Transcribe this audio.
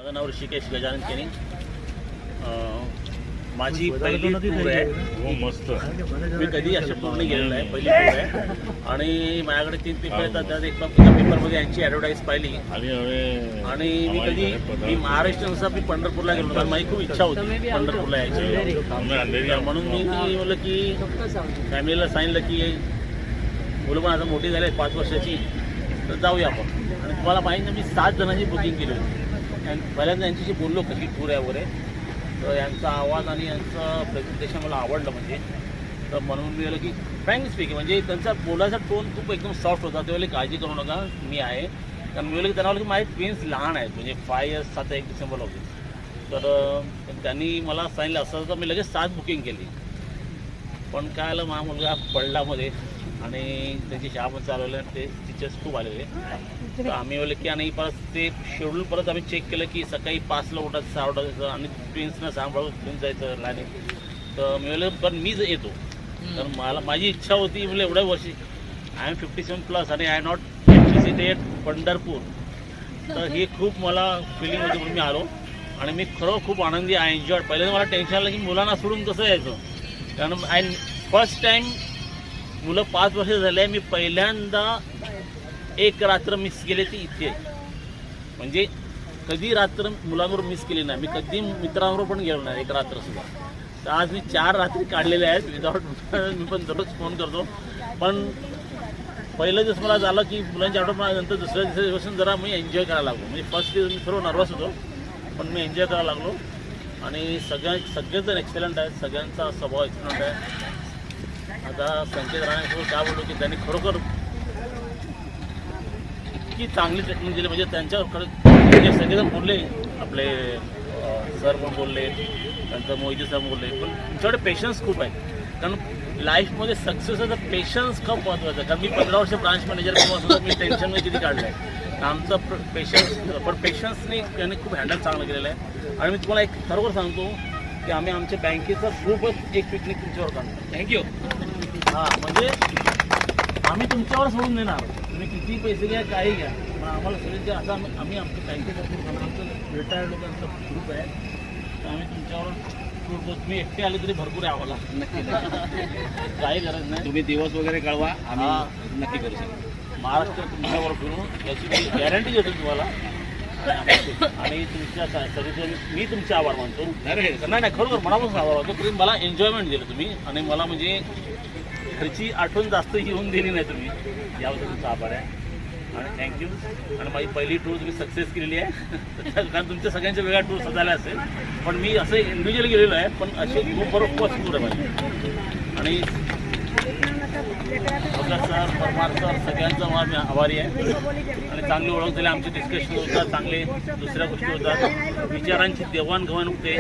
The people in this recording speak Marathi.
माझं नाव ऋषिकेश गजानन केनी. माझी पहिली टूर आहे. हो मस्त. मी कधी अशा टूरने गेलेलो आहे, पहिली टूर आहे. आणि माझ्याकडे 3 पेपर येतात. त्यात एका पेपरमध्ये यांची ॲडव्हर्टाईज पाहिली आणि मी महाराष्ट्रानुसार मी पंढरपूरला गेलो, कारण माझी खूप इच्छा होती पंढरपूरला यायची. म्हणून मी बोललं की फॅमिलीला सांगितलं की मुलं पण आता मोठी झाली 5 वर्षाची, तर जाऊया आपण. आणि तुम्हाला माहिती ना, मी 7 जणांची बुकिंग केली होती. आणि पहिल्यांदा यांच्याशी बोललो कशी टूर आहे वगैरे, तर यांचा आवाज आणि यांचं प्रेझेंटेशन मला आवडलं. म्हणजे तर म्हणून मी बोललं की फ्रँकली स्पीकिंग, म्हणजे त्यांचा बोलायचा टोन खूप एकदम सॉफ्ट होता. ते बोलले काळजी करू नका, मी आहे. कारण मी बोलले की त्यांना बोललं की माझे ट्विन्स लहान आहेत, म्हणजे 5 years 7 1 डिसेंबरला होते. तर त्यांनी मला सांगितलं असं, तर मी लगेच 7 बुकिंग केली. पण काय आलं, माझा मुलगा पडलामध्ये आणि त्यांची शाळा पण चालवलं, ते टीचर्स खूप आलेले. तर आम्ही बोलले की, आणि परत ते शेड्यूल परत आम्ही चेक केलं की सकाळी 5ला उठायचं, 6 उठायचं आणि ट्विन्सना सांभाळून घेऊन जायचं लाईन. तर मी बोलले पण मीच येतो. तर माझी इच्छा होती, म्हणजे एवढ्या वर्षी आय एम 57+ आणि आय नॉट विजिटेड पंढरपूर. तर हे खूप मला फिलिंग होती, म्हणून मी आलो. आणि मी खरं खूप आनंदी, आय एन्जॉय. पहिल्यांदा मला टेन्शन आलं की मुलांना सोडून कसं यायचं, कारण फर्स्ट टाईम मुलं 5 वर्ष झाले. मी पहिल्यांदा एक रात्र मिस केली ती इथे. म्हणजे कधी रात्र मुलांबरोबर मिस केली नाही, मी कधी मित्रांबरोबर पण गेलो नाही एक रात्रसुद्धा. तर आज मी 4 रात्री काढलेल्या आहेत विदाऊट. मी पण दररोज फोन करतो. पण पहिलं दिवस मला झालं की मुलांच्या आठवण, नंतर दुसऱ्या दिवसापासून जरा मी एन्जॉय करायला लागलो. म्हणजे फर्स्ट दिवस मी सर्व नर्वस होतो, पण मी एन्जॉय करायला लागलो. आणि सगळेजण एक्सेलंट आहेत, सगळ्यांचा स्वभाव एक्सेलंट आहे. आता संकेत राणेसोबत काय बोललो की त्यांनी खरोखर इतकी चांगली ट्रीटमेंट दिली. म्हणजे त्यांच्याकडे सगळेजण बोलले, आपले सर पण बोलले, नंतर मोहिते सर बोलले. पण तुमच्याकडे पेशन्स खूप आहे, कारण लाईफमध्ये सक्सेस आहे तर पेशन्स खूप महत्त्वाचं आहे. कारण मी 15 वर्ष ब्रांच मॅनेजर किंवा सुद्धा मी टेन्शनमध्ये किती काढलं आहे. आमचं पेशन्स, पण पेशन्सने त्यांनी खूप हँडल चांगलं केलेलं आहे. आणि मी तुम्हाला एक खरोखर सांगतो की आम्ही आमच्या बँकेचा खूपच एक पिकनिक तुमच्यावर काढतो. थँक्यू. हां, म्हणजे आम्ही तुमच्यावर सोडून देणार, तुम्ही किती पैसे घ्या, काही घ्या, पण आम्हाला सगळ्यांचे असं आम्ही आमच्या बँकेचा ग्रुप, आमचं रिटायर्ड लोकांचा ग्रुप आहे, तर आम्ही तुमच्यावर सोडतो. तुम्ही एकटे आले तरी भरपूर आहे आम्हाला. नक्की काही गरज नाही. तुम्ही दिवस वगैरे कळवा, आम्ही नक्की करू शकतो. महाराष्ट्र तुमच्यावर फिरून याची मी गॅरंटी देतो तुम्हाला. आणि तुमच्या सगळ्यांचे मी तुमचे आभार मानतो. नाही खरोखर मनापासून आभार मानतो. तरी मला एन्जॉयमेंट दिलं तुम्ही, आणि मला म्हणजे घरची आठवण जास्त येऊन दिली नाही तुम्ही, याबद्दल तुमचा आभार आहे. आणि थँक्यू. आणि माझी पहिली टूर तुम्ही सक्सेस केलेली आहे. कारण तुमच्या सगळ्यांच्या वेगळ्या टूर सजायला असेल, पण मी असं इंडिव्हिज्युअली गेलेलो आहे. पण असे खूप बरोबर फर्स्ट टूर आहे माझी. आणि सर, परमार सर, सगळ्यांचा मी आभारी आहे. आणि चांगली ओळख झाली, आमचे डिस्कशन होतात, चांगले दुसऱ्या गोष्टी होतात, विचारांची देवाणघेवाण होते.